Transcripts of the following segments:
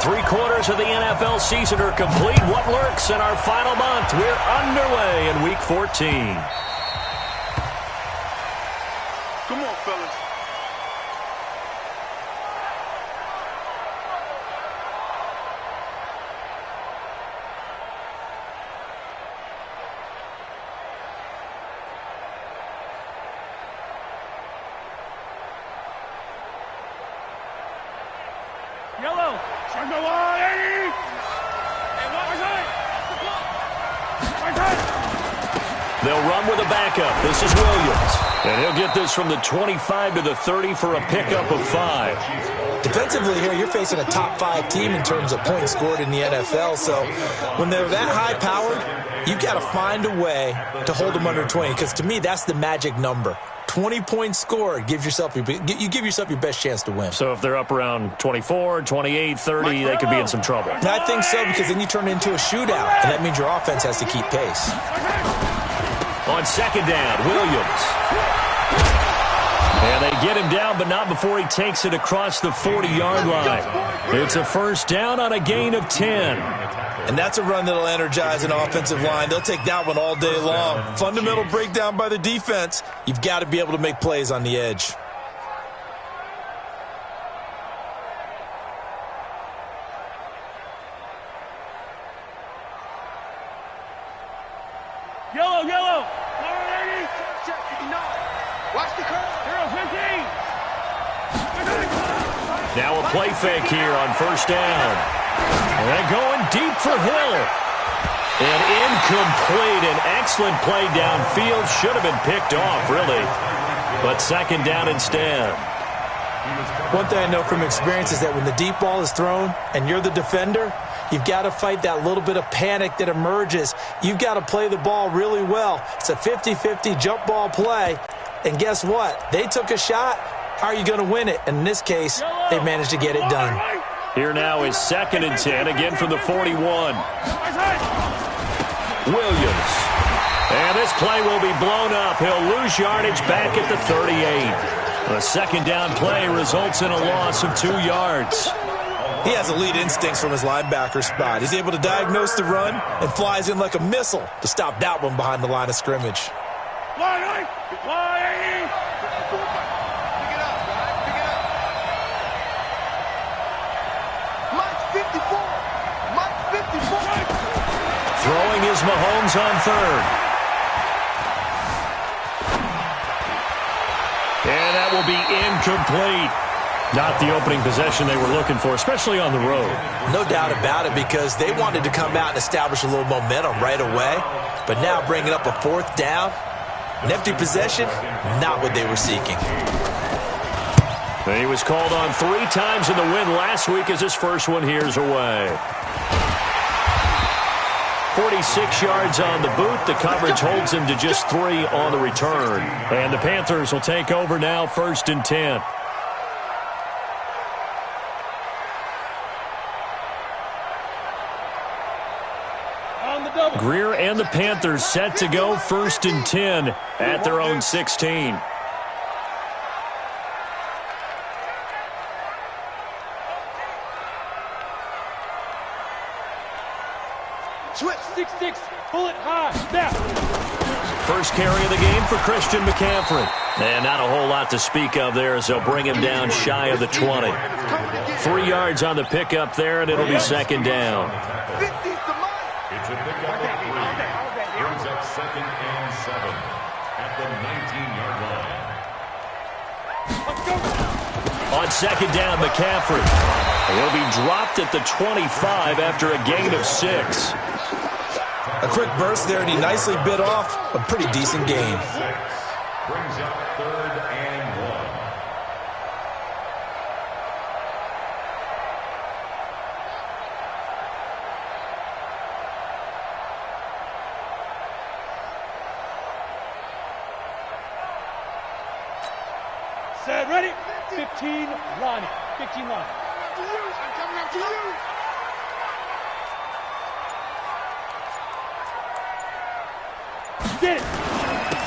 3/4 of the NFL season are complete. What lurks in our final month? We're underway in Week 14. Come on, fellas. Yellow. Turn the line. They'll run with a backup. This is Williams. And he'll get this from the 25 to the 30 for a pickup of 5. Defensively here, you're facing a top 5 team in terms of points scored in the NFL. So when they're that high-powered, you've got to find a way to hold them under 20. Because to me, that's the magic number. 20 points scored, you give yourself your best chance to win. So if they're up around 24, 28, 30, they could be in some trouble. And I think so, because then you turn it into a shootout, and that means your offense has to keep pace. On second down, Williams. And they get him down, but not before he takes it across the 40-yard line. It's a first down on a gain of 10. And that's a run that'll energize an offensive line. They'll take that one all day long. Fundamental breakdown by the defense. You've got to be able to make plays on the edge. Yellow, yellow. Watch the curve. 0-15. Now a play fake here on first down. And they're going deep for Hill. And incomplete. An excellent play downfield. Should have been picked off, really. But second down instead. One thing I know from experience is that when the deep ball is thrown and you're the defender, you've got to fight that little bit of panic that emerges. You've got to play the ball really well. It's a 50-50 jump ball play. And guess what? They took a shot. How are you going to win it? And in this case, they managed to get it done. Here now is second and 10, again from the 41. Williams. And this play will be blown up. He'll lose yardage back at the 38. A second down play results in a loss of 2 yards. He has elite instincts from his linebacker spot. He's able to diagnose the run and flies in like a missile to stop that one behind the line of scrimmage. Throwing is Mahomes on third. And that will be incomplete. Not the opening possession they were looking for, especially on the road. No doubt about it, because they wanted to come out and establish a little momentum right away. But now bringing up a fourth down, an empty possession, not what they were seeking. And he was called on 3 times in the win last week as his first one here's away. 46 yards on the boot. The coverage holds him to just 3 on the return. And the Panthers will take over now, first and 10. Greer and the Panthers set to go first and 10 at their own 16. Switch. 6-6. Pull it high. Snap. First carry of the game for Christian McCaffrey. And not a whole lot to speak of there as they'll bring him down shy of the 20. 3 yards on the pickup there, and it'll be second down. It's a pickup of 3. Brings up second and 7 at the 19-yard line. On second down, McCaffrey. He'll be dropped at the 25 after a gain of 6. A quick burst there, and he nicely bit off a pretty decent gain. Brings up third and 1. Set. Ready. 15 line. 15 line. I'm coming up to you. Get it.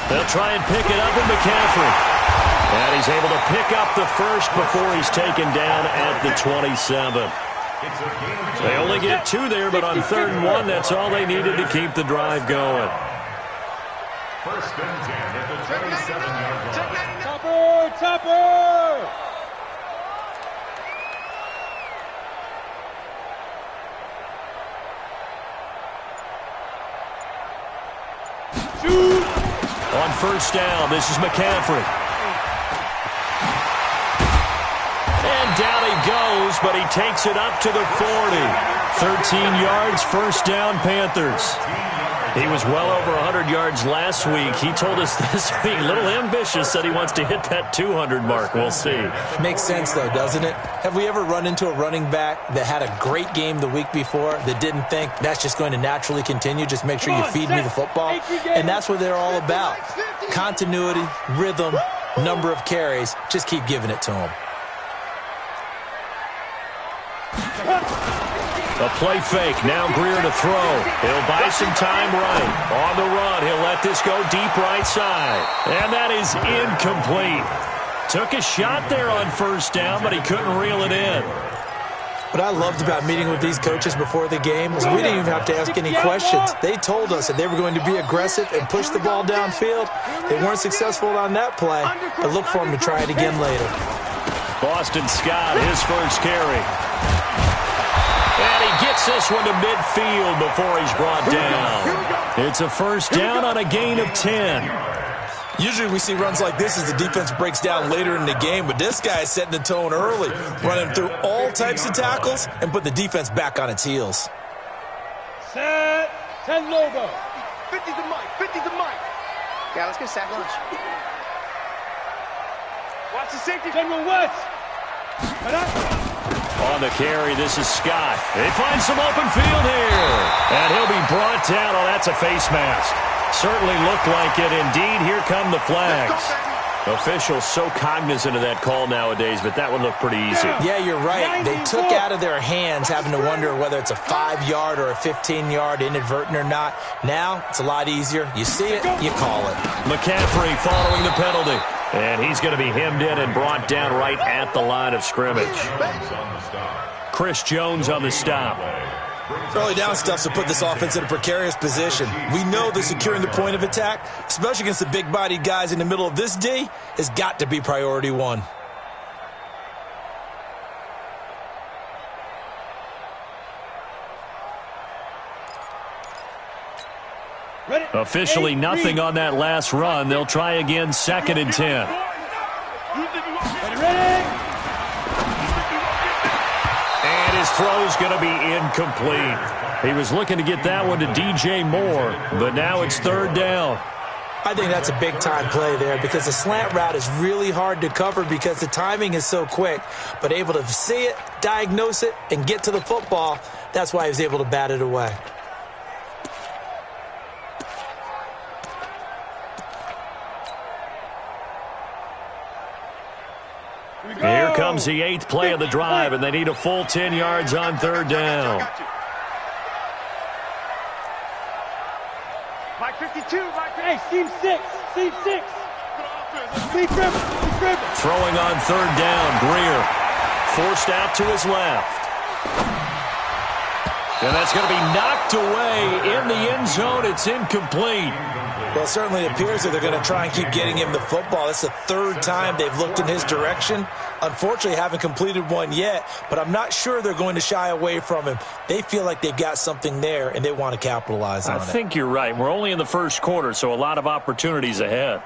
They'll try and pick it up with McCaffrey. And he's able to pick up the first before he's taken down at the 27. It's a game of They only get 2 there, but on 3rd and 1, that's all they needed to keep the drive going. 1st and 10 at the 27-yard line. Topper! Topper! Shoot! On 1st down, this is McCaffrey. And down he goes, but he takes it up to the 40. 13 yards, 1st down, Panthers. He was well over 100 yards last week. He told us this week, a little ambitious, said he wants to hit that 200 mark. We'll see. Makes sense, though, doesn't it? Have we ever run into a running back that had a great game the week before that didn't think that's just going to naturally continue? Just make sure you feed me the football. And that's what they're all about. Continuity, rhythm, number of carries. Just keep giving it to them. A play fake. Now Greer to throw. He'll buy some time right. On the run, he'll let this go deep right side. And that is incomplete. Took a shot there on 1st down, but he couldn't reel it in. What I loved about meeting with these coaches before the game was we didn't even have to ask any questions. They told us that they were going to be aggressive and push the ball downfield. They weren't successful on that play, but look for them to try it again later. Boston Scott, his first carry. And he gets this one to midfield before he's brought down. It's a 1st down on a gain of 10. Usually we see runs like this as the defense breaks down later in the game, but this guy is setting the tone early, running through all types of tackles and put the defense back on its heels. Set. 10 logo. 50 to Mike. 50 to Mike. Yeah, let's get sack lunch. Watch the safety. General West. On the carry, this is Scott. They find some open field here. And he'll be brought down. Oh, that's a face mask. Certainly looked like it. Indeed, here come the flags. Officials so cognizant of that call nowadays, but that would look pretty easy. Yeah, you're right. They took out of their hands having to wonder whether it's a 5-yard or a 15-yard inadvertent or not. Now, it's a lot easier. You see it, you call it. McCaffrey following the penalty. And he's going to be hemmed in and brought down right at the line of scrimmage. Chris Jones on the stop. Early down stuff to put this offense in a precarious position. We know that securing the point of attack, especially against the big-bodied guys in the middle of this D, has got to be priority one. Officially nothing on that last run. They'll try again 2nd and 10. And his throw's going to be incomplete. He was looking to get that one to DJ Moore, but now it's 3rd down. I think that's a big-time play there because the slant route is really hard to cover because the timing is so quick. But able to see it, diagnose it, and get to the football, that's why he was able to bat it away. Here comes the 8th play of the drive, and they need a full 10 yards on 3rd down. Mike 52, Mike 52. Hey, seam 6. Seam 6. Throwing on 3rd down, Greer. Forced out to his left. And that's going to be knocked away in the end zone. It's incomplete. Well, it certainly appears that they're going to try and keep getting him the football. It's the 3rd time they've looked in his direction. Unfortunately, haven't completed one yet, but I'm not sure they're going to shy away from him. They feel like they've got something there, and they want to capitalize on it. I think you're right. We're only in the 1st quarter, so a lot of opportunities ahead.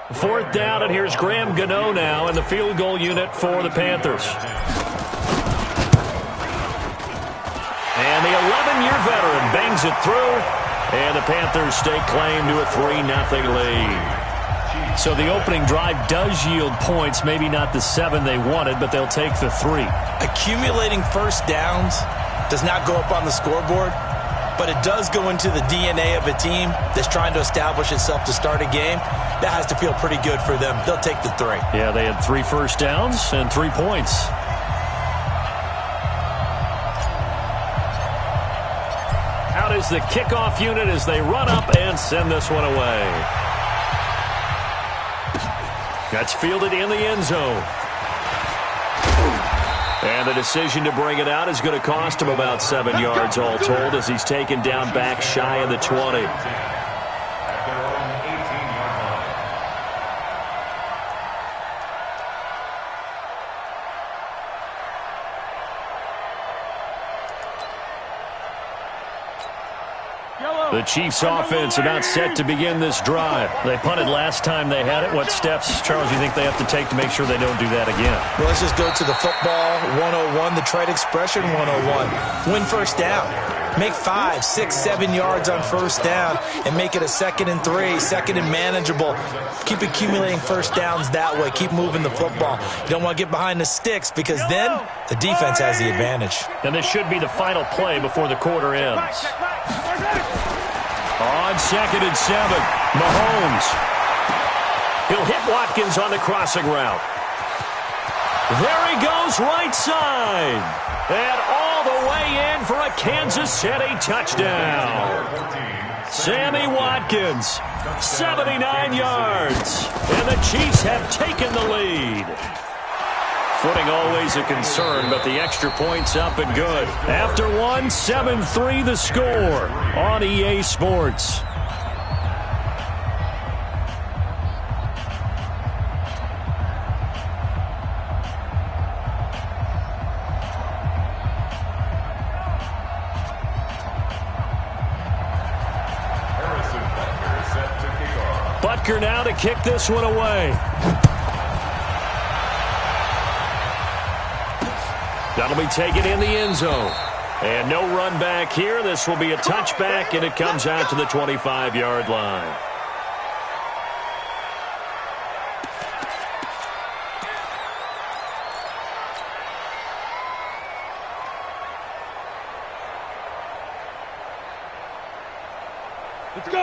4th down, and here's Graham Gano now in the field goal unit for the Panthers. And the 11-year veteran bangs it through, and the Panthers stake claim to a 3-0 lead. So the opening drive does yield points, maybe not the 7 they wanted, but they'll take the 3. Accumulating first downs does not go up on the scoreboard, but it does go into the DNA of a team that's trying to establish itself to start a game. That has to feel pretty good for them. They'll take the 3. Yeah, they had 3 first downs and 3 points. Out is the kickoff unit as they run up and send this one away. That's fielded in the end zone. And the decision to bring it out is going to cost him about 7 yards all told as he's taken down back shy of the 20. The Chiefs offense about set to begin this drive. They punted last time they had it. What steps, Charles, you think they have to take to make sure they don't do that again? Well, let's just go to the football 101, the trade expression 101. Win first down. Make 5, 6, 7 yards on first down and make it a 2nd and 3, 2nd and manageable. Keep accumulating first downs that way. Keep moving the football. You don't want to get behind the sticks because then the defense has the advantage. And this should be the final play before the quarter ends. On 2nd and 7, Mahomes. He'll hit Watkins on the crossing route. There he goes right side. And all the way in for a Kansas City touchdown. Sammy Watkins, 79 yards. And the Chiefs have taken the lead. Footing always a concern, but the extra point's up and good. After one, 7-3 the score on EA Sports. Butker now to kick this one away. That'll be taken in the end zone. And no run back here. This will be a touchback, and it comes out to the 25-yard line.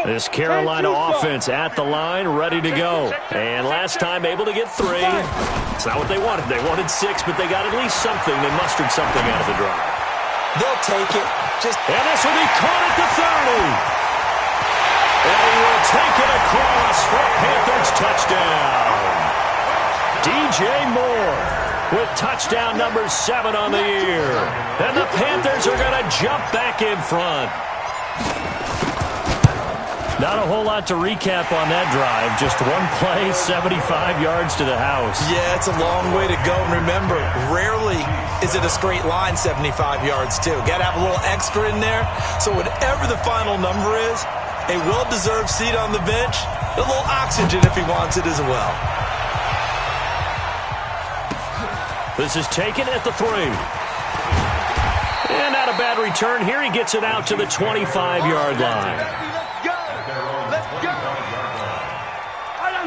This Carolina offense at the line, ready to go. And last time able to get 3. It's not what they wanted. They wanted 6, but they got at least something. They mustered something out of the drive. They'll take it. And this will be caught at the 30. And he will take it across for a Panthers touchdown. DJ Moore with touchdown number 7 on the year. And the Panthers are going to jump back in front. Not a whole lot to recap on that drive. Just one play, 75 yards to the house. Yeah, it's a long way to go. And remember, rarely is it a straight line 75 yards, too. Got to have a little extra in there. So whatever the final number is, a well-deserved seat on the bench, a little oxygen if he wants it as well. This is taken at the 3. And not a bad return here. He gets it out to the 25-yard line.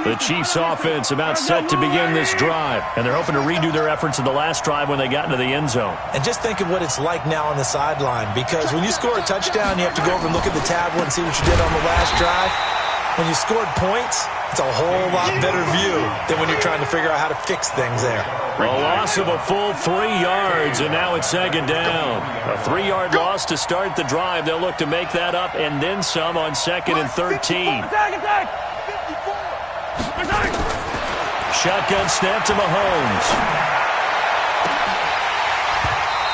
The Chiefs offense about set to begin this drive. And they're hoping to redo their efforts in the last drive when they got into the end zone. And just think of what it's like now on the sideline. Because when you score a touchdown, you have to go over and look at the tablet and see what you did on the last drive. When you scored points, it's a whole lot better view than when you're trying to figure out how to fix things there. A loss of a full 3 yards, and now it's 2nd down. A 3-yard loss to start the drive. They'll look to make that up and then some on 2nd and 13. Shotgun snap to Mahomes.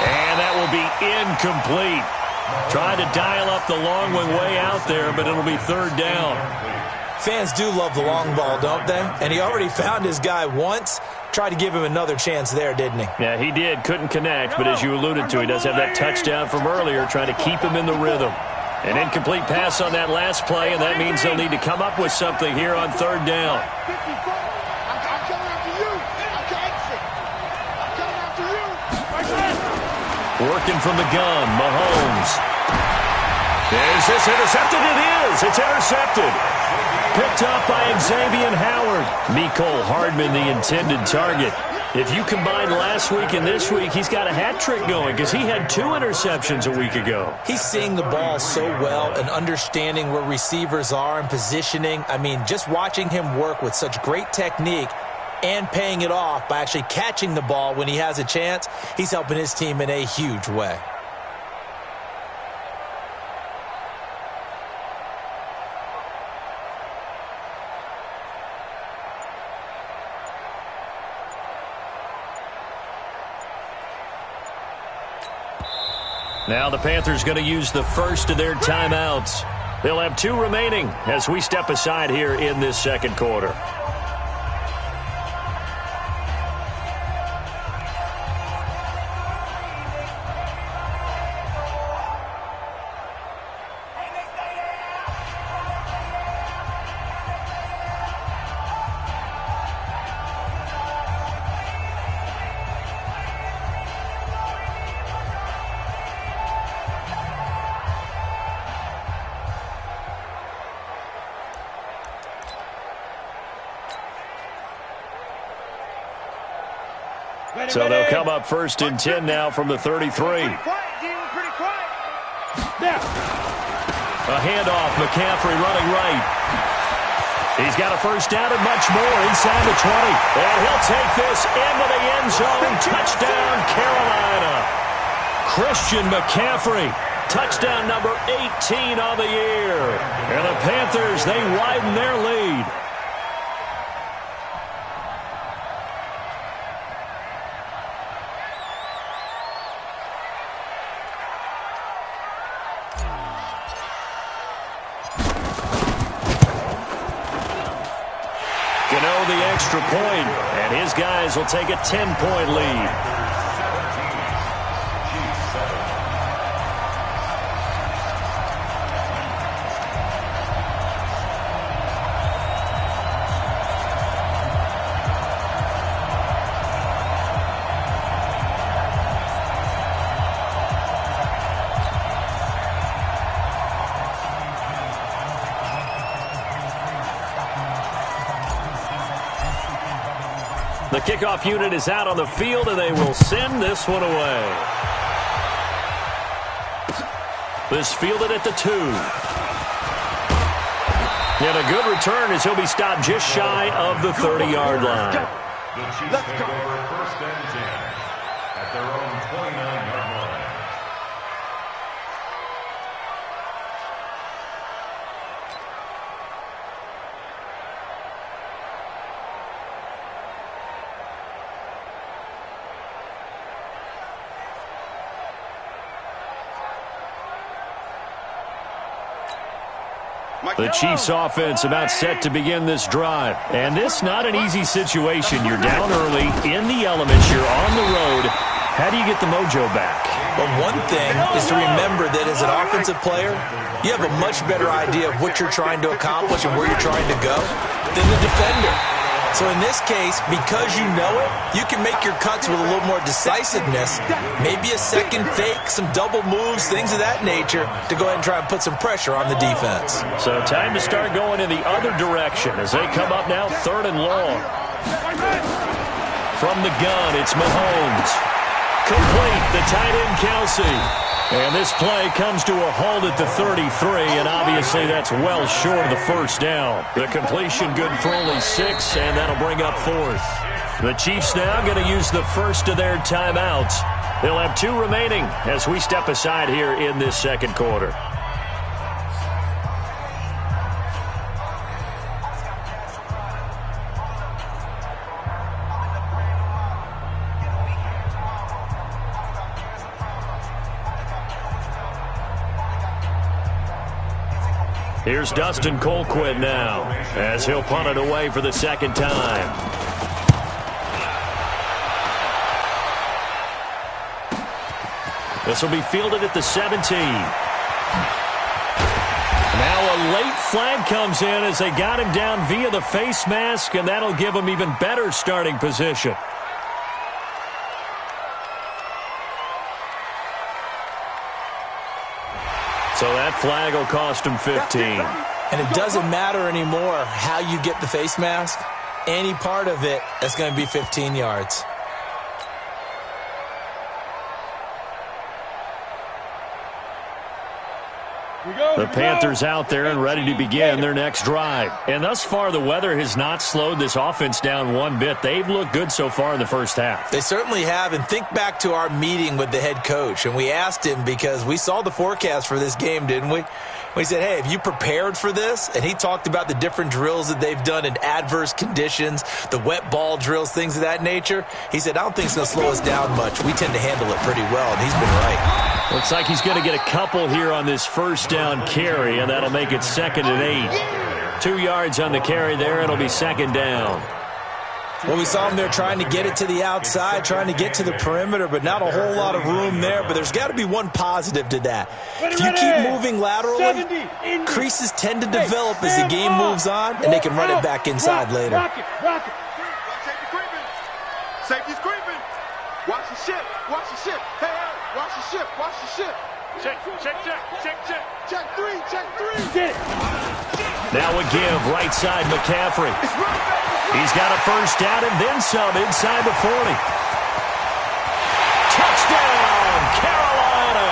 And that will be incomplete. Trying to dial up the long one way out there, but it'll be 3rd down. Fans do love the long ball, don't they? And he already found his guy once. Tried to give him another chance there, didn't he? Yeah, he did. Couldn't connect, but as you alluded to, he does have that touchdown from earlier, trying to keep him in the rhythm. An incomplete pass on that last play, and that means they'll need to come up with something here on 3rd down. Working from the gun, Mahomes. Is this intercepted? It is. It's intercepted. Picked up by Xavier Howard. Mecole Hardman, the intended target. If you combine last week and this week, he's got a hat trick going because he had 2 interceptions a week ago. He's seeing the ball so well and understanding where receivers are and positioning. I mean, just watching him work with such great technique and paying it off by actually catching the ball when he has a chance, he's helping his team in a huge way. Now the Panthers going to use the first of their timeouts. They'll have 2 remaining as we step aside here in this second quarter. So they'll come up 1st and 10 now from the 33. Pretty quiet. There. A handoff, McCaffrey running right. He's got a first down and much more inside the 20. And he'll take this into the end zone. Touchdown, Carolina. Christian McCaffrey, touchdown number 18 on the year. And the Panthers, they widen their lead. The extra point, and his guys will take a 10-point lead. The kickoff unit is out on the field, and they will send this one away. This fielded at the 2. And a good return as he'll be stopped just shy of the 30-yard line. The Chiefs take over 1st and 10 at their own 29-yard line. The Chiefs offense about set to begin this drive. And this not an easy situation. You're down early, in the elements, you're on the road. How do you get the mojo back? Well, one thing is to remember that as an offensive player, you have a much better idea of what you're trying to accomplish and where you're trying to go than the defender. So in this case, because you know it, you can make your cuts with a little more decisiveness, maybe a second fake, some double moves, things of that nature, to go ahead and try and put some pressure on the defense. So time to start going in the other direction as they come up now 3rd and long. From the gun, it's Mahomes. Complete, the tight end Kelsey. And this play comes to a halt at the 33, and obviously that's well short of the first down. The completion good for only 6, and that'll bring up 4th. The Chiefs now going to use the first of their timeouts. They'll have 2 remaining as we step aside here in this second quarter. Here's Dustin Colquitt now as he'll punt it away for the second time. This will be fielded at the 17. Now a late flag comes in as they got him down via the face mask, and that'll give him even better starting position. So that flag will cost him 15. And it doesn't matter anymore how you get the face mask. Any part of it is going to be 15 yards. The Panthers out there and ready to begin their next drive. And thus far, the weather has not slowed this offense down one bit. They've looked good so far in the first half. They certainly have. And think back to our meeting with the head coach. And we asked him, because we saw the forecast for this game, didn't we? We said, hey, have you prepared for this? And he talked about the different drills that they've done in adverse conditions, the wet ball drills, things of that nature. He said, I don't think it's going to slow us down much. We tend to handle it pretty well, and he's been right. Looks like he's going to get a couple here on this first down carry, and that'll make it 2nd and 8. 2 yards on the carry there. It'll be 2nd down. Well, we saw him there trying to get it to the outside, trying to get to the perimeter, but not a whole lot of room there. But there's got to be one positive to that. If you keep moving laterally, creases tend to develop as the game moves on, and they can run it back inside later. Safety's creeping. Safety's creeping. Watch the ship. Watch the ship. Hey, watch the ship. Watch the ship. Check. Check 3. Get it. Now a give, right side McCaffrey. He's got a first down and then some inside the 40. Touchdown, Carolina!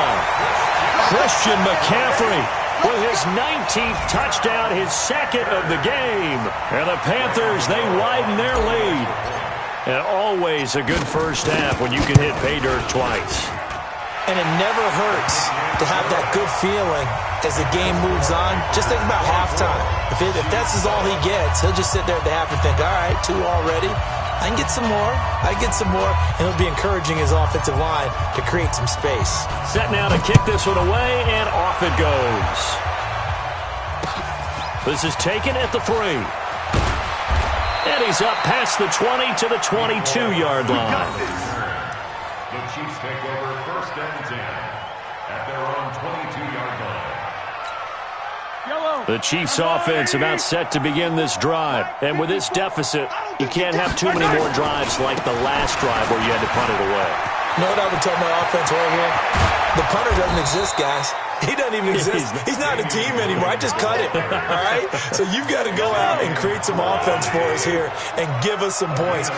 Christian McCaffrey with his 19th touchdown, his 2nd of the game. And the Panthers, they widen their lead. And always a good first half when you can hit pay dirt twice. And it never hurts to have that good feeling as the game moves on. Just think about halftime. If that's all he gets, he'll just sit there at the half and think, all right, 2 already. I can get some more. And he'll be encouraging his offensive line to create some space. Set now to kick this one away, and off it goes. This is taken at the 3. And he's up past the 20 to the 22-yard line. The Chiefs take over 1st and 10 at their own 22-yard line. The Chiefs offense about set to begin this drive. And with this deficit, you can't have too many more drives like the last drive where you had to punt it away. You know what I would tell my offense right here? The punter doesn't exist, guys. He doesn't even exist. He's not a team anymore. I just cut it, all right? So you've got to go out and create some offense for us here and give us some points.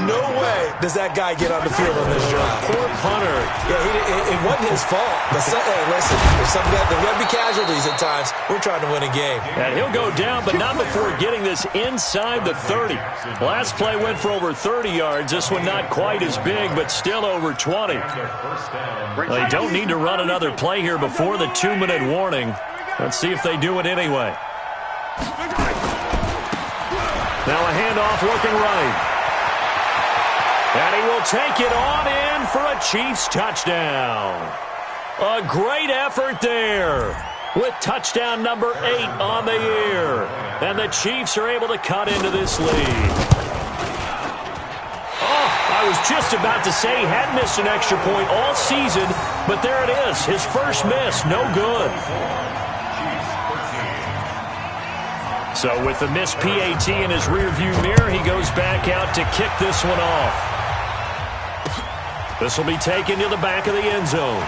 No way does that guy get on the field on this drive. Poor punter. Yeah, it wasn't his fault. But hey, listen, there's got to be casualties at times. We're trying to win a game. And he'll go down, but not before getting this inside the 30. Last play went for over 30 yards. This one not quite as big, but still over 20. They don't need to run another play here before the 2-minute warning. Let's see if they do it anyway. Now a handoff looking right. And he will take it on in for a Chiefs touchdown. A great effort there with touchdown number 8 on the year. And the Chiefs are able to cut into this lead. I was just about to say he hadn't missed an extra point all season, but there it is. His first miss, no good. So with the missed PAT in his rearview mirror, he goes back out to kick this one off. This will be taken to the back of the end zone.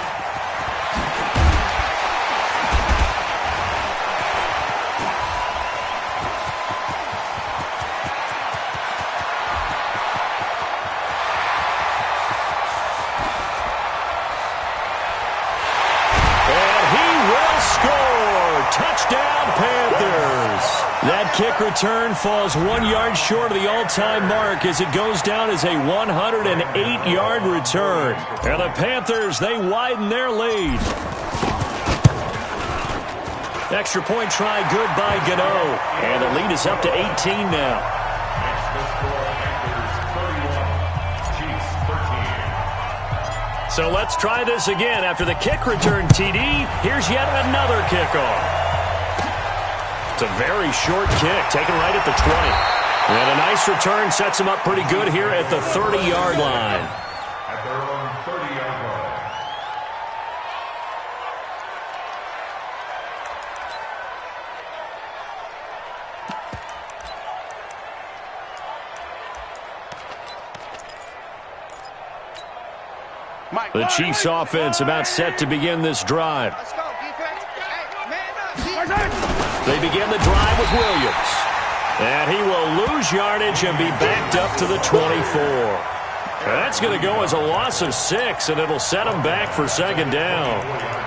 That kick return falls 1 yard short of the all-time mark as it goes down as a 108-yard return. And the Panthers, they widen their lead. Extra point try good by Gano. And the lead is up to 18 now. So let's try this again. After the kick return TD, here's yet another kickoff. It's a very short kick, taken right at the 20. And a nice return sets him up pretty good here at the 30-yard line. At their own 30-yard line. The Chiefs offense about set to begin this drive. Let's go, defense. Hey, man up. They begin the drive with Williams. And he will lose yardage and be backed up to the 24. That's going to go as a loss of 6, and it'll set him back for 2nd down.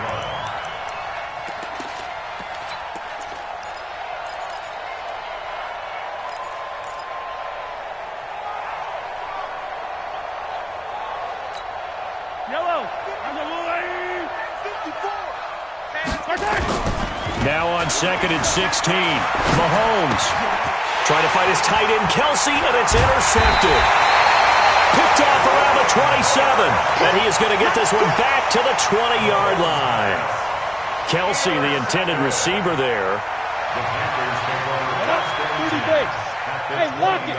Now on 2nd and 16, Mahomes trying to fight his tight end Kelsey, and it's intercepted. Picked off around the 27. And he is going to get this one back to the 20-yard line. Kelsey, the intended receiver there. Hey, lock it.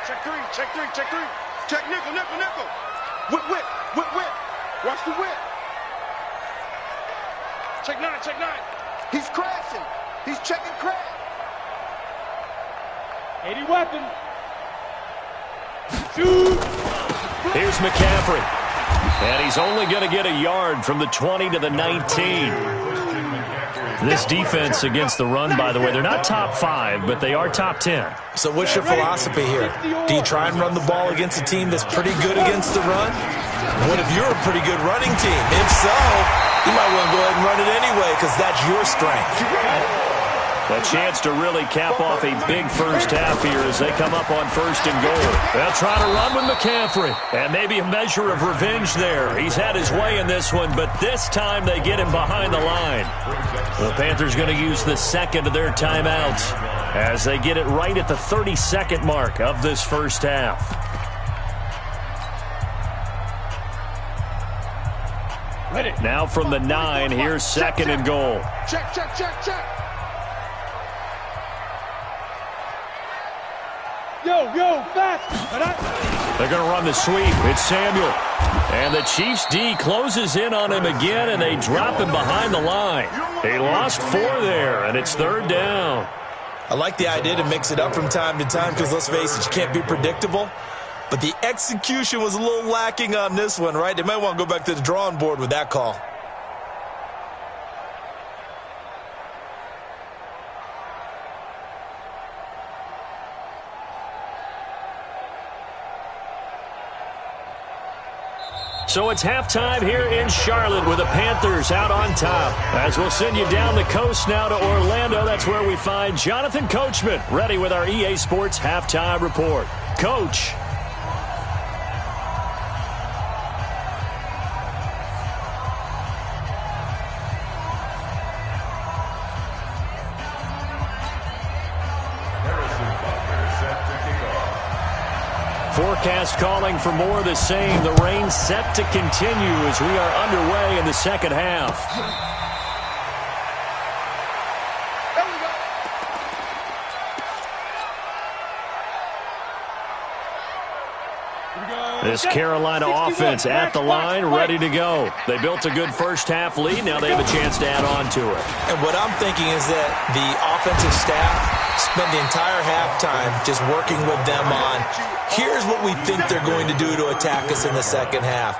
Check three, check three, check three. Check nickel, nickel, nickel. Whip, whip, whip, whip. Watch the whip. Check nine, check nine. He's crashing. He's checking crash. 80 weapon. Shoot. Here's McCaffrey. And he's only going to get a yard from the 20 to the 19. This defense against the run, by the way, they're not top 5, but they are top 10. So what's your philosophy here? Do you try and run the ball against a team that's pretty good against the run? What if you're a pretty good running team? If so, you might want to go ahead and run it anyway because that's your strength. A chance to really cap off a big first half here as they come up on 1st and goal. They'll try to run with McCaffrey. And maybe a measure of revenge there. He's had his way in this one, but this time they get him behind the line. The Panthers going to use the second of their timeouts as they get it right at the 32nd mark of this first half. Now from the 9, here's 2nd and goal. Check, check, check, check. Yo, fast. They're going to run the sweep. It's Samuel. And the Chiefs' D closes in on him again, and they drop him behind the line. They lost 4 there, and it's 3rd down. I like the idea to mix it up from time to time because, let's face it, you can't be predictable. But the execution was a little lacking on this one, right? They might want to go back to the drawing board with that call. So it's halftime here in Charlotte with the Panthers out on top. As we'll send you down the coast now to Orlando, that's where we find Jonathan Coachman ready with our EA Sports Halftime Report. Coach. Forecast calling for more of the same. The rain set to continue as we are underway in the second half. This Carolina offense at the line, ready to go. They built a good first half lead. Now they have a chance to add on to it. And what I'm thinking is that the offensive staff spent the entire halftime just working with them on, here's what we think they're going to do to attack us in the second half.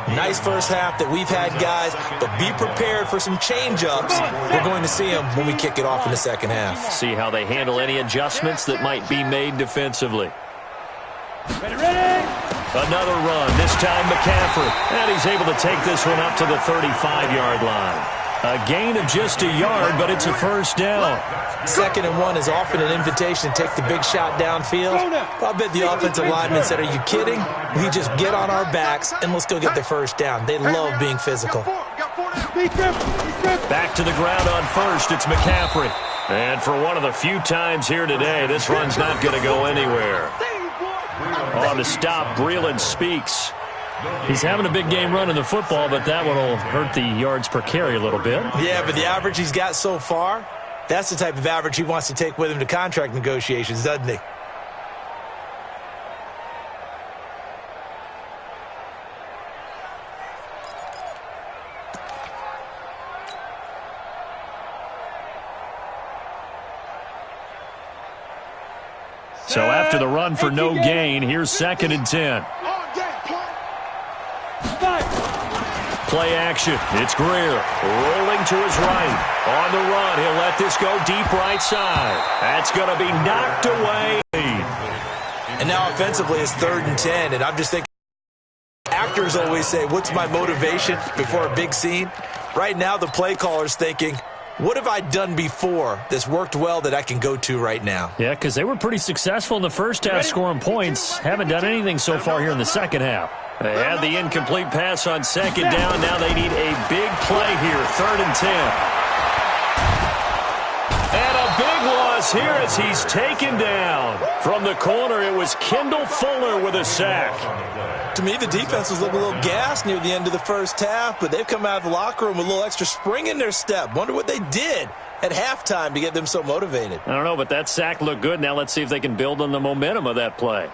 Nice first half that we've had, guys, but be prepared for some change-ups. We're going to see them when we kick it off in the second half. See how they handle any adjustments that might be made defensively. Ready. Another run, this time McCaffrey. And he's able to take this one up to the 35-yard line. A gain of just a yard, but it's a first down. 2nd and 1 is often an invitation to take the big shot downfield. I bet the offensive lineman said, are you kidding? We just get on our backs and let's go get the first down. They love being physical. Back to the ground on 1st, it's McCaffrey. And for one of the few times here today, this run's not going to go anywhere. On the stop, Breeland Speaks. He's having a big game running the football, but that one will hurt the yards per carry a little bit. Yeah, but the average he's got so far, that's the type of average he wants to take with him to contract negotiations, doesn't he? So after the run for no gain, here's 2nd and 10. Play action. It's Greer rolling to his right. On the run, he'll let this go deep right side. That's going to be knocked away. And now offensively, it's 3rd and 10, and I'm just thinking, actors always say, what's my motivation before a big scene? Right now, the play caller's thinking, what have I done before that's worked well that I can go to right now? Yeah, because they were pretty successful in the first half scoring points. Haven't done anything so far here in the second half. They had the incomplete pass on 2nd down. Now they need a big play here, 3rd and 10. And a big one us here as he's taken down. From the corner, it was Kendall Fuller with a sack. To me, the defense was looking a little gassed near the end of the first half, but they've come out of the locker room with a little extra spring in their step. Wonder what they did at halftime to get them so motivated. I don't know, but that sack looked good. Now let's see if they can build on the momentum of that play.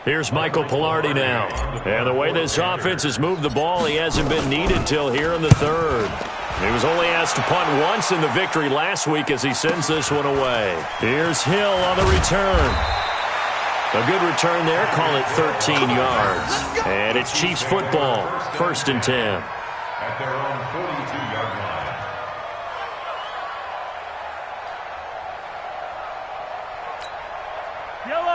Here's Michael Pilardi now. And the way this offense has moved the ball, he hasn't been needed till here in the third. He was only asked to punt once in the victory last week as he sends this one away. Here's Hill on the return. A good return there. Call it 13 yards. And it's Chiefs football. 1st and 10. At their own 42-yard line.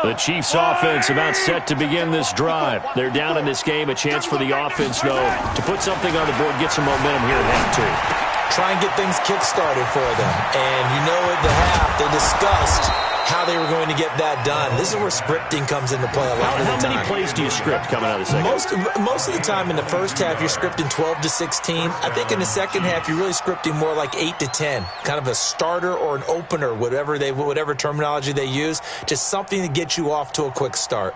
The Chiefs offense about set to begin this drive. They're down in this game. A chance for the offense, though, to put something on the board, get some momentum here at half. Try and get things kick-started for them. And you know at the half, they discussed how they were going to get that done. This is where scripting comes into play a lot of the time. How many plays do you script coming out of the second? Most of the time in the first half, you're scripting 12 to 16. I think in the second half, you're really scripting more like 8 to 10. Kind of a starter or an opener, whatever terminology they use. Just something to get you off to a quick start.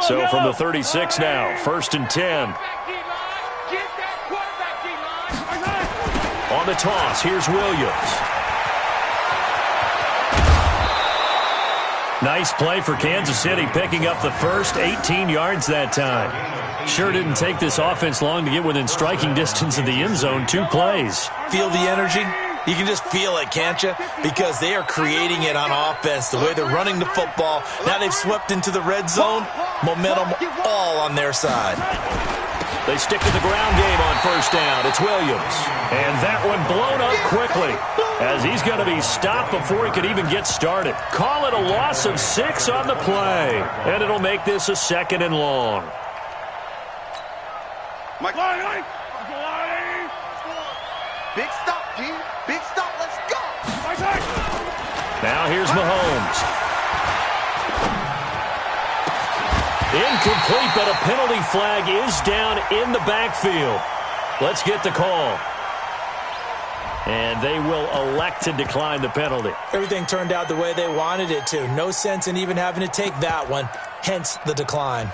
So from the 36 now, 1st and 10. On the toss, here's Williams. Nice play for Kansas City, picking up the first 18 yards that time. Sure didn't take this offense long to get within striking distance of the end zone. 2 plays. Feel the energy? You can just feel it, can't you? Because they are creating it on offense. The way they're running the football. Now they've swept into the red zone. Momentum all on their side. They stick to the ground game on 1st down. It's Williams. And that one blown up quickly as he's going to be stopped before he could even get started. Call it a loss of 6 on the play. And it'll make this a 2nd and long. Big stop, G. Big stop. Let's go. Now here's Mahomes. Incomplete, but a penalty flag is down in the backfield. Let's get the call. And they will elect to decline the penalty. Everything turned out the way they wanted it to. No sense in even having to take that one. Hence the decline.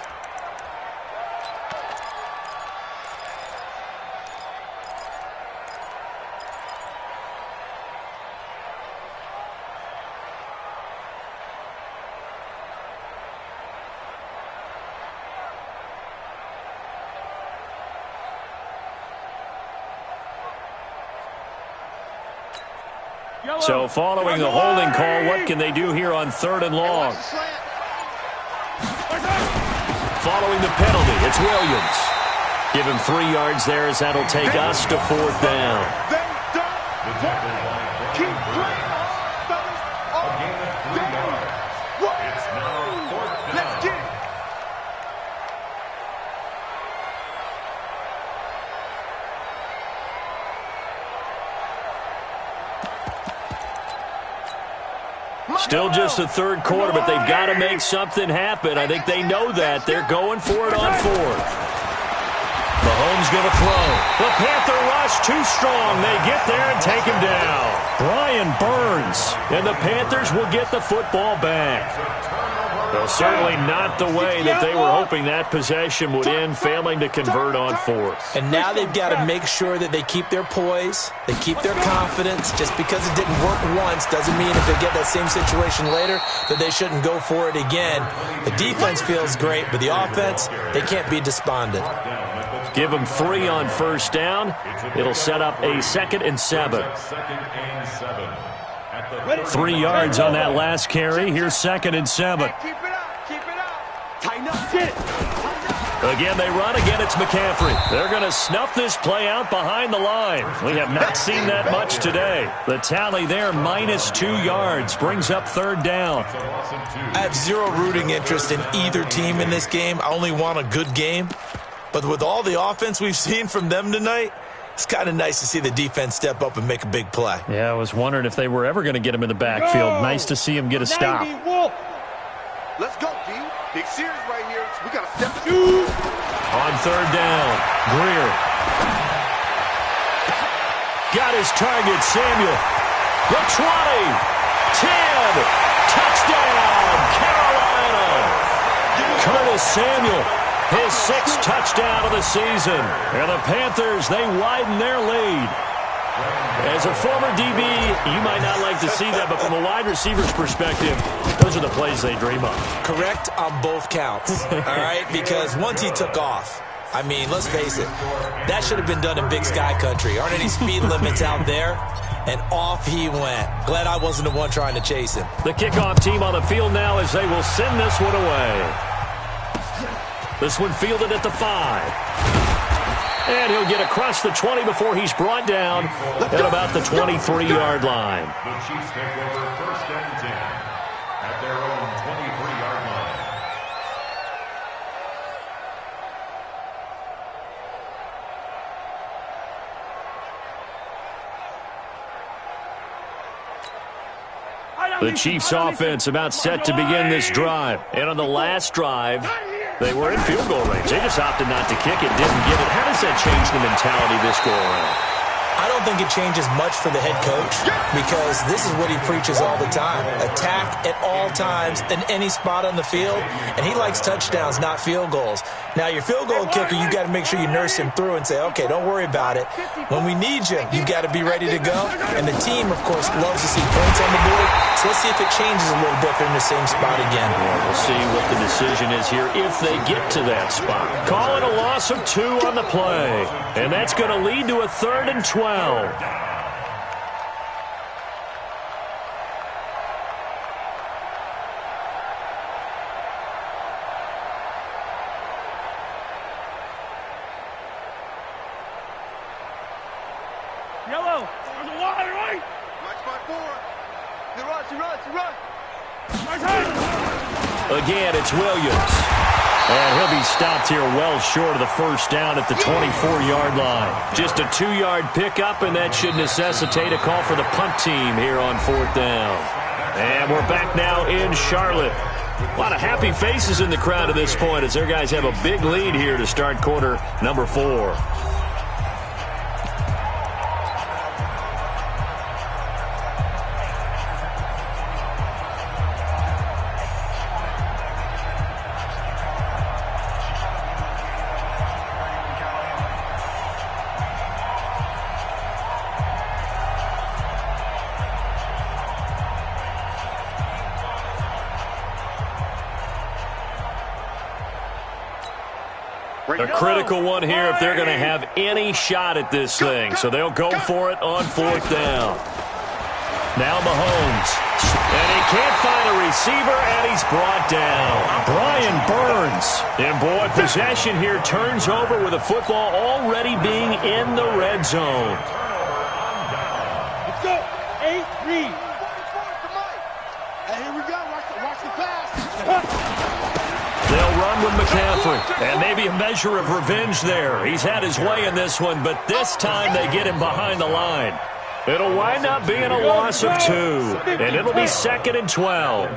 So following the holding call, what can they do here on 3rd and long? Following the penalty, it's Williams. Give him 3 yards there as that'll take us to 4th down. Keep playing, fellas. It's now 4th down. Let's get it. Still just the 3rd quarter, but they've got to make something happen. I think they know that. They're going for it on 4th. Mahomes going to throw. The Panther rush too strong. They get there and take him down. Brian Burns. And the Panthers will get the football back. Well, certainly not the way that they were hoping that possession would end, failing to convert on 4th. And now they've got to make sure that they keep their poise, they keep their confidence. Just because it didn't work once doesn't mean if they get that same situation later that they shouldn't go for it again. The defense feels great, but the offense, they can't be despondent. Give them 3 on 1st down. It'll set up a 2nd and 7. 3 yards on that last carry. Here's 2nd and 7. Keep it up. Keep it up. Tighten up. Get it. Again, they run. Again, it's McCaffrey. They're going to snuff this play out behind the line. We have not seen that much today. The tally there, -2 yards, brings up 3rd down. I have zero rooting interest in either team in this game. I only want a good game. But with all the offense we've seen from them tonight, it's kind of nice to see the defense step up and make a big play. Yeah, I was wondering if they were ever going to get him in the backfield. Nice to see him get a stop. Let's go, D. Big series right here. We got to step On 3rd down, Greer. Got his target, Samuel. The 20, 10, touchdown, Carolina. Curtis Samuel, his 6th touchdown of the season. And the Panthers, they widen their lead. As a former DB, you might not like to see that, but from a wide receiver's perspective, those are the plays they dream of. Correct on both counts, all right? Because once he took off, I mean, let's face it, that should have been done in Big Sky country. Aren't any speed limits out there? And off he went. Glad I wasn't the one trying to chase him. The kickoff team on the field now as they will send this one away. This one fielded at the 5. And he'll get across the 20 before he's brought down at about the 23-yard line. The Chiefs take over 1st and 10 at their own 23-yard line. The Chiefs offense about set to begin this drive. And on the last drive, they were in field goal range. They just opted not to kick it, didn't get it. How does that change the mentality this go around? I don't think it changes much for the head coach because this is what he preaches all the time. Attack at all times in any spot on the field, and he likes touchdowns, not field goals. Now, your field goal kicker, you've got to make sure you nurse him through and say, okay, don't worry about it. When we need you, you've got to be ready to go. And the team, of course, loves to see points on the board. So let's see if it changes a little bit if they're in the same spot again. Yeah, we'll see what the decision is here if they get to that spot. Call it a loss of 2 on the play. And that's going to lead to a 3rd and 12. Yellow. There's a wide right. Right spot 4. He runs. Again, it's Williams. And he'll be stopped here well short of the 1st down at the 24-yard line. Just a 2-yard pickup, and that should necessitate a call for the punt team here on 4th down. And we're back now in Charlotte. A lot of happy faces in the crowd at this point as their guys have a big lead here to start quarter number 4. A critical one here if they're going to have any shot at this thing. So they'll go for it on 4th down. Now Mahomes. And he can't find a receiver, and he's brought down. Brian Burns. And, boy, possession here turns over with the football already being in the red zone. Let's go. 8-3. Hey, here we go. Watch the pass. They'll run with McCaffrey, and maybe a measure of revenge there. He's had his way in this one, but this time they get him behind the line. It'll wind up being a loss of 2, and it'll be 2nd and 12.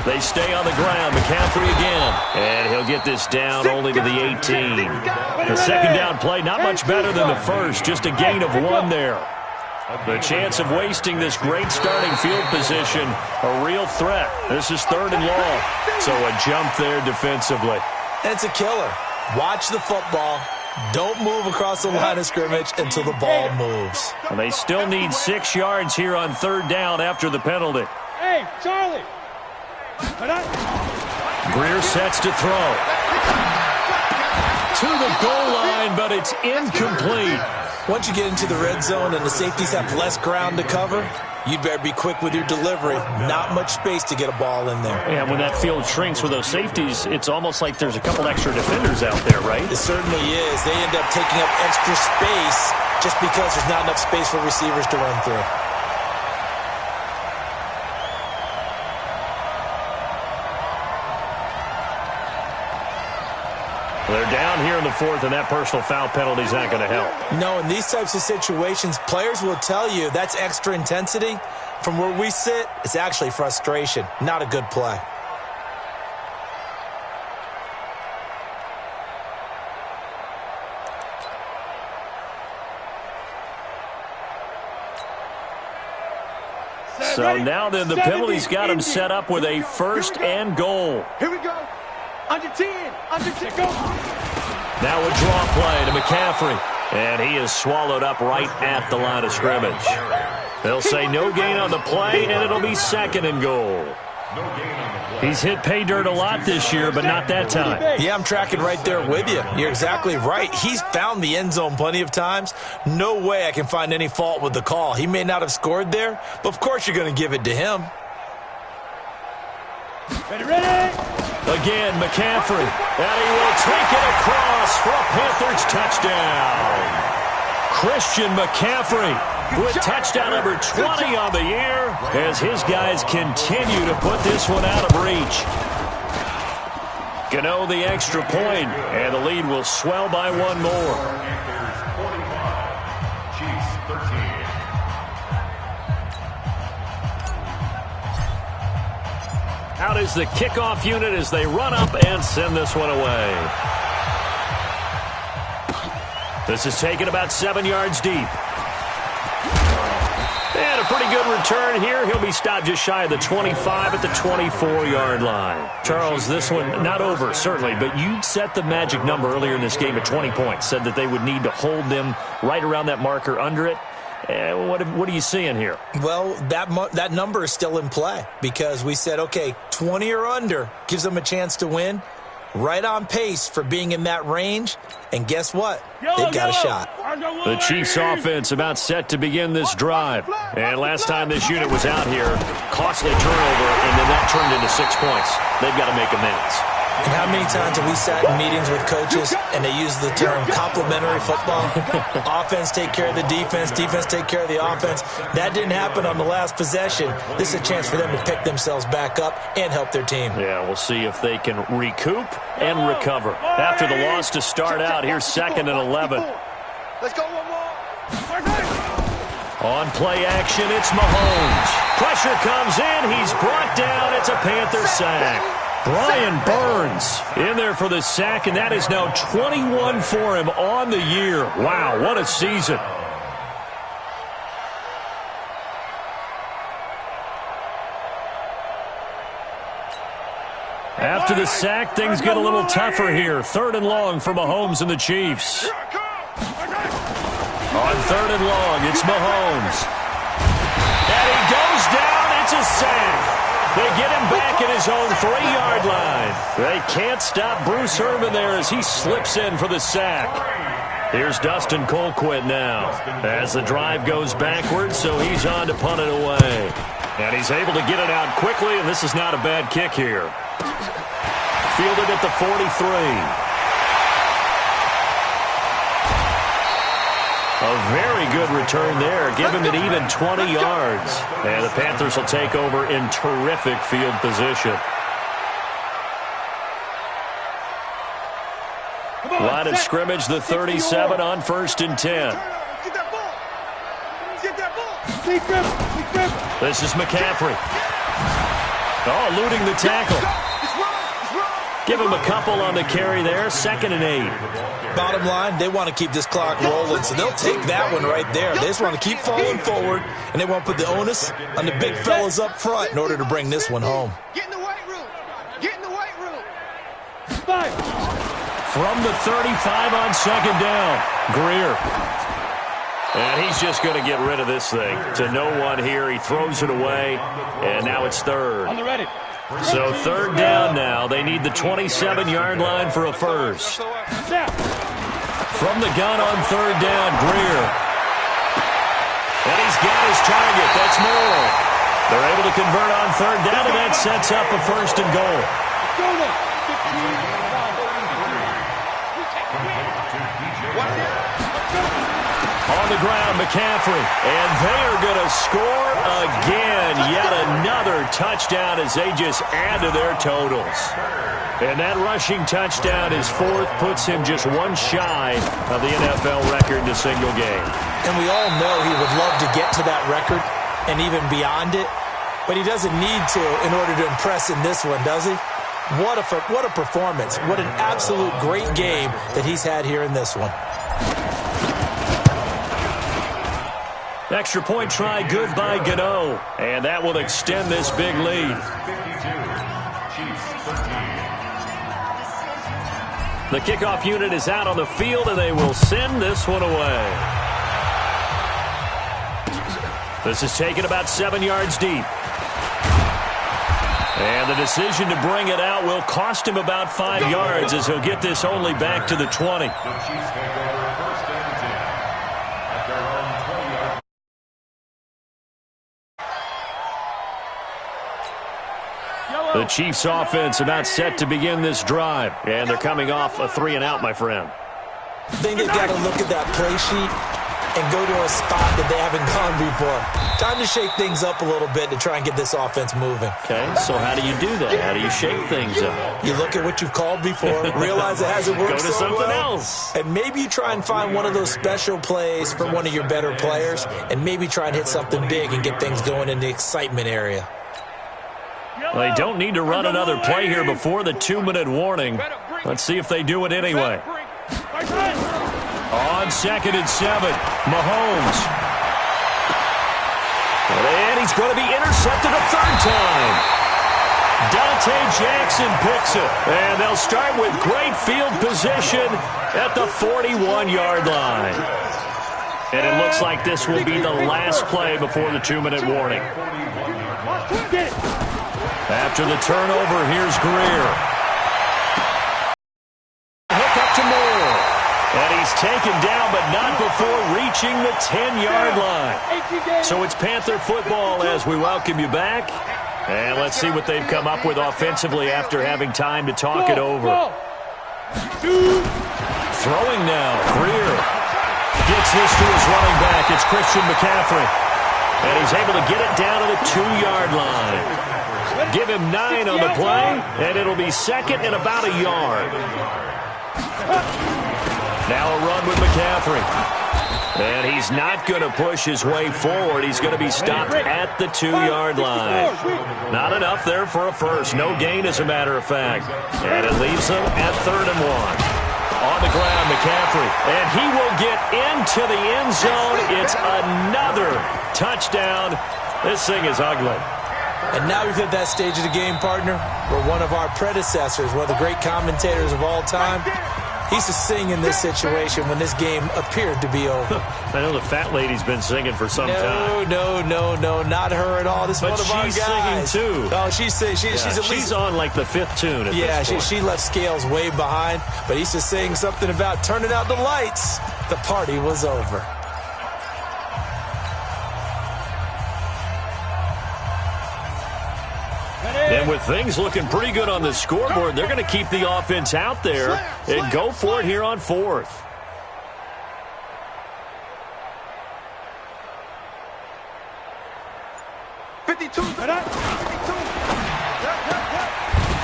They stay on the ground. McCaffrey again, and he'll get this down only to the 18. The 2nd down play, not much better than the first, just a gain of 1 there. The chance of wasting this great starting field position, a real threat. This is 3rd and long, so a jump there defensively. It's a killer. Watch the football. Don't move across the line of scrimmage until the ball moves. And they still need 6 yards here on 3rd down after the penalty. Hey, Charlie. Greer sets to throw. To the goal line, but it's incomplete. Once you get into the red zone and the safeties have less ground to cover, you'd better be quick with your delivery. Not much space to get a ball in there. And when that field shrinks with those safeties, it's almost like there's a couple extra defenders out there, right? It certainly is. They end up taking up extra space just because there's not enough space for receivers to run through. They're down here in the fourth, and that personal foul penalty is not going to help. No, in these types of situations, players will tell you that's extra intensity. From where we sit, it's actually frustration, not a good play. So now then, the penalty's got him set up with a first and goal. Here we go. Under 10. Under 10. Go. Now a draw play to McCaffrey. And he is swallowed up right at the line of scrimmage. They'll say no gain on the play, and it'll be second and goal. He's hit pay dirt a lot this year, but not that time. Yeah, I'm tracking right there with you. You're exactly right. He's found the end zone plenty of times. No way I can find any fault with the call. He may not have scored there, but of course you're going to give it to him. Ready? Again, McCaffrey. And he will take it across for a Panthers touchdown. Christian McCaffrey with touchdown number 20 on the year as his guys continue to put this one out of reach. Gano the extra point, and the lead will swell by one more. Panthers 45, Chiefs 13. Out is the kickoff unit as they run up and send this one away. This is taken about 7 yards deep. And a pretty good return here. He'll be stopped just shy of the 25 at the 24-yard line. Charles, this one not over, certainly, but you set the magic number earlier in this game at 20 points. Said that they would need to hold them right around that marker under it. What are you seeing here? Well, that number is still in play because we said, okay, 20 or under gives them a chance to win. Right on pace for being in that range. And guess what? They've got a shot. The Chiefs offense about set to begin this drive. And last time this unit was out here, costly turnover, and then that turned into 6 points. They've got to make amends. And how many times have we sat in meetings with coaches and they use the term complementary football? Offense take care of the defense, defense take care of the offense. That didn't happen on the last possession. This is a chance for them to pick themselves back up and help their team. Yeah, we'll see if they can recoup and recover. After the loss to start out, here's second and 11. Let's go one more. On play action, it's Mahomes. Pressure comes in. He's brought down. It's a Panther sack. Brian Burns in there for the sack, and that is now 21 for him on the year. Wow, what a season. After the sack, things get a little tougher here. Third and long for Mahomes and the Chiefs. On third and long, it's Mahomes. And he goes down. It's a sack. They get him back at his own 3-yard line. They can't stop Bruce Irvin there as he slips in for the sack. Here's Dustin Colquitt now as the drive goes backwards, so he's on to punt it away. And he's able to get it out quickly, and this is not a bad kick here. Fielded at the 43. A very good return there. Give him an even 20 yards. And the Panthers will take over in terrific field position. Line of scrimmage, the 37 on 1st and 10. Get that ball. Get that ball. This is McCaffrey. Oh, eluding the tackle. Give him a couple on the carry there. 2nd and 8. Bottom line, they want to keep this clock rolling, so they'll take that one right there. They just want to keep falling forward, and they won't put the onus on the big fellas up front in order to bring this one home. Get in the weight room. Get in the weight room. From the 35 on 2nd down, Greer. And he's just going to get rid of this thing. To no one here, he throws it away, and now it's 3rd. On the ready. So 3rd down now. They need the 27-yard line for a first. From the gun on third down, Greer. And he's got his target. That's Moore. They're able to convert on third down, and that sets up a first and goal. On the ground, McCaffrey. And they are going to score again. Yet another touchdown as they just add to their totals. And that rushing touchdown, his fourth, puts him just one shy of the NFL record in a single game. And we all know he would love to get to that record and even beyond it. But he doesn't need to in order to impress in this one, does he? What a performance. What an absolute great game that he's had here in this one. Extra point try good by Gano. And that will extend this big lead. The kickoff unit is out on the field, and they will send this one away. This is taken about 7 yards deep. And the decision to bring it out will cost him about 5 yards as he'll get this only back to the 20. The Chiefs offense about set to begin this drive. And they're coming off a 3-and-out, my friend. I think they've got to look at that play sheet and go to a spot that they haven't gone before. Time to shake things up a little bit to try and get this offense moving. Okay, so how do you do that? How do you shake things up? You look at what you've called before, realize it hasn't worked so well. Go to something else. And maybe you try and find one of those special plays from one of your better players, and maybe try and hit something big and get things going in the excitement area. They don't need to run another play here before the 2-minute warning. Let's see if they do it anyway. On 2nd and 7, Mahomes. And he's going to be intercepted a third time. Dante Jackson picks it. And they'll start with great field position at the 41-yard line. And it looks like this will be the last play before the 2-minute warning. After the turnover, here's Greer. Hook up to Moore. And he's taken down, but not before reaching the 10-yard line. So it's Panther football as we welcome you back. And let's see what they've come up with offensively after having time to talk it over. Throwing now, Greer. Gets this to his running back. It's Christian McCaffrey. And he's able to get it down to the 2-yard line. Give him 9 on the play, and it'll be second and about a yard. Now a run with McCaffrey. And he's not going to push his way forward. He's going to be stopped at the 2-yard line. Not enough there for a first. No gain, as a matter of fact. And it leaves them at 3rd and 1. On the ground, McCaffrey. And he will get into the end zone. It's another touchdown. This thing is ugly. And now we've hit that stage of the game, partner, where one of our predecessors, one of the great commentators of all time, he used to sing in this situation when this game appeared to be over. I know the fat lady's been singing for some time. No, not her at all. This is one of our guys. But she's singing, too. Oh, she's on like the 5th tune at this point. She left Scales way behind, but he used to sing something about turning out the lights. The party was over. And with things looking pretty good on the scoreboard, they're going to keep the offense out there and go for it here on 4th.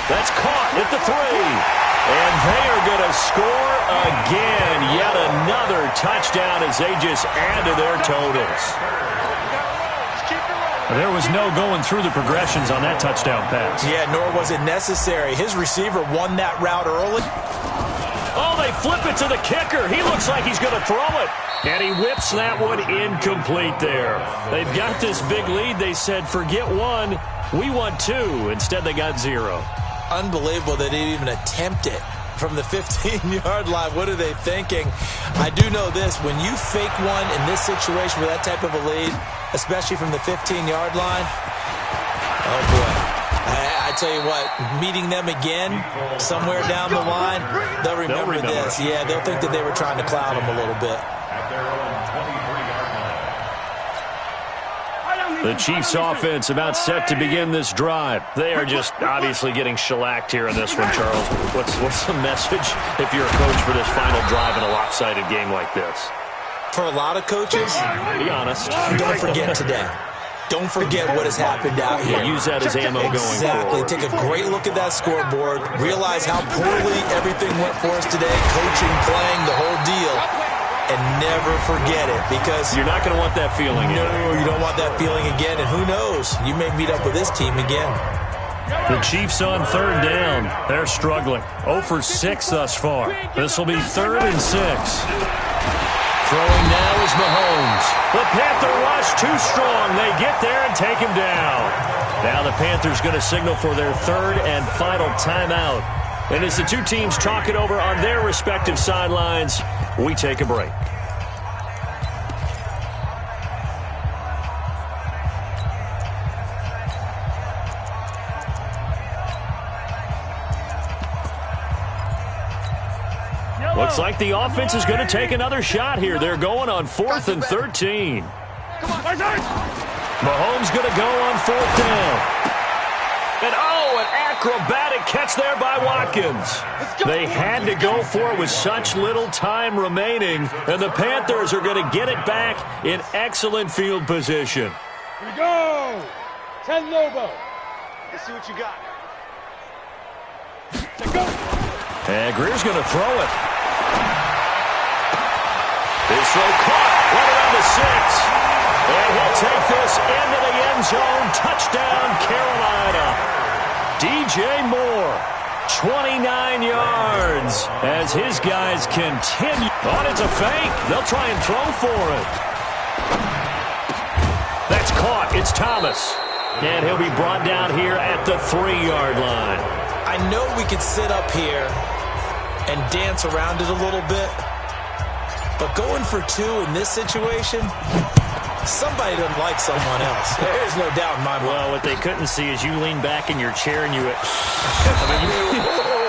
That's caught at the 3. And they are going to score again. Yet another touchdown as they just add to their totals. There was no going through the progressions on that touchdown pass. Yeah, nor was it necessary. His receiver won that route early. Oh, they flip it to the kicker. He looks like he's going to throw it. And he whips that one incomplete there. They've got this big lead. They said, forget 1, we want 2. Instead, they got 0. Unbelievable they didn't even attempt it from the 15-yard line. What are they thinking? I do know this. When you fake one in this situation with that type of a lead, especially from the 15-yard line, oh, boy. I I tell you what, meeting them again somewhere down the line, they'll remember this. Yeah, they'll think that they were trying to cloud them a little bit. At their own 23-yard line. The Chiefs offense about set to begin this drive. They are just obviously getting shellacked here in this one, Charles. What's the message if you're a coach for this final drive in a lopsided game like this? For a lot of coaches, be honest. Don't forget today. Don't forget what has happened out here. Use that as ammo going forward. Take a great look at that scoreboard. Realize how poorly everything went for us today. Coaching, playing, the whole deal. And never forget it, because you're not going to want that feeling again. No, you don't want that feeling again. And who knows? You may meet up with this team again. The Chiefs on third down. They're struggling. 0 for 6 thus far. This will be 3rd and 6. Throwing now is Mahomes. The Panther rush too strong. They get there and take him down. Now the Panthers going to signal for their 3rd and final timeout. And as the two teams talk it over on their respective sidelines, we take a break. Looks like the offense is going to take another shot here. They're going on 4th and 13. Mahomes going to go on 4th down. And an acrobatic catch there by Watkins. They had to go for it with such little time remaining, and the Panthers are going to get it back in excellent field position. Here we go. 10 Lobo. Let's see what you got. Let's go. And Greer's going to throw it. His throw caught right around the 6. And he'll take this into the end zone. Touchdown, Carolina. DJ Moore, 29 yards as his guys continue. Oh, it's a fake. They'll try and throw for it. That's caught. It's Thomas. And he'll be brought down here at the 3-yard line. I know we could sit up here and dance around it a little bit, but going for 2 in this situation, somebody doesn't like someone else. There's no doubt in my mind. Well, what they couldn't see is you lean back in your chair and you...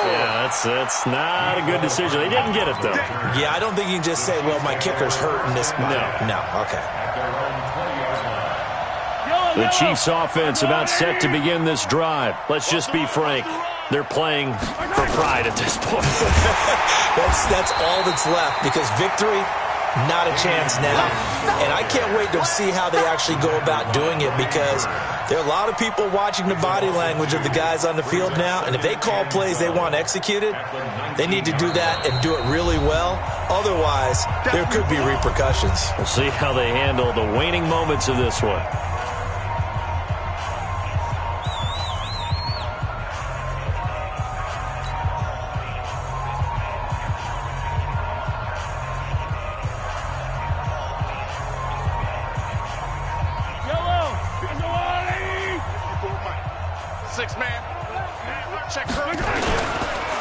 yeah, that's not a good decision. They didn't get it, though. Yeah, I don't think you can just say, well, my kicker's hurt in this spot. No, okay. The Chiefs offense about set to begin this drive. Let's just be frank. They're playing for pride at this point. That's all that's left, because victory, not a chance now. And I can't wait to see how they actually go about doing it, because there are a lot of people watching the body language of the guys on the field now, and if they call plays they want executed, they need to do that and do it really well. Otherwise, there could be repercussions. We'll see how they handle the waning moments of this one.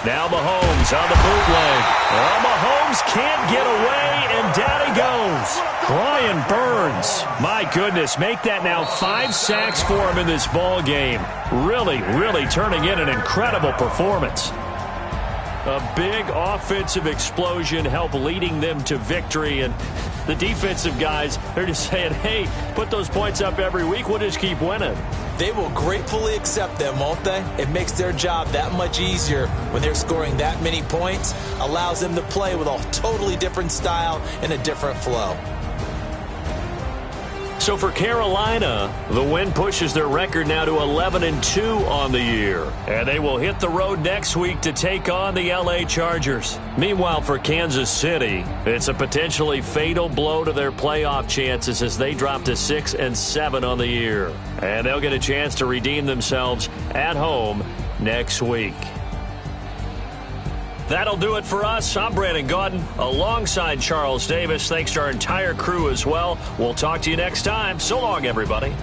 Now Mahomes on the bootleg. Oh, Mahomes can't get away, and down he goes. Brian Burns, my goodness, make that now 5 sacks for him in this ball game. Really, really turning in an incredible performance. A big offensive explosion helped leading them to victory, and the defensive guys, they're just saying, hey, put those points up every week, we'll just keep winning. They will gratefully accept them, won't they? It makes their job that much easier when they're scoring that many points, allows them to play with a totally different style and a different flow. So for Carolina, the win pushes their record now to 11-2 on the year. And they will hit the road next week to take on the LA Chargers. Meanwhile, for Kansas City, it's a potentially fatal blow to their playoff chances as they drop to 6-7 on the year. And they'll get a chance to redeem themselves at home next week. That'll do it for us. I'm Brandon Gaudin alongside Charles Davis. Thanks to our entire crew as well. We'll talk to you next time. So long, everybody.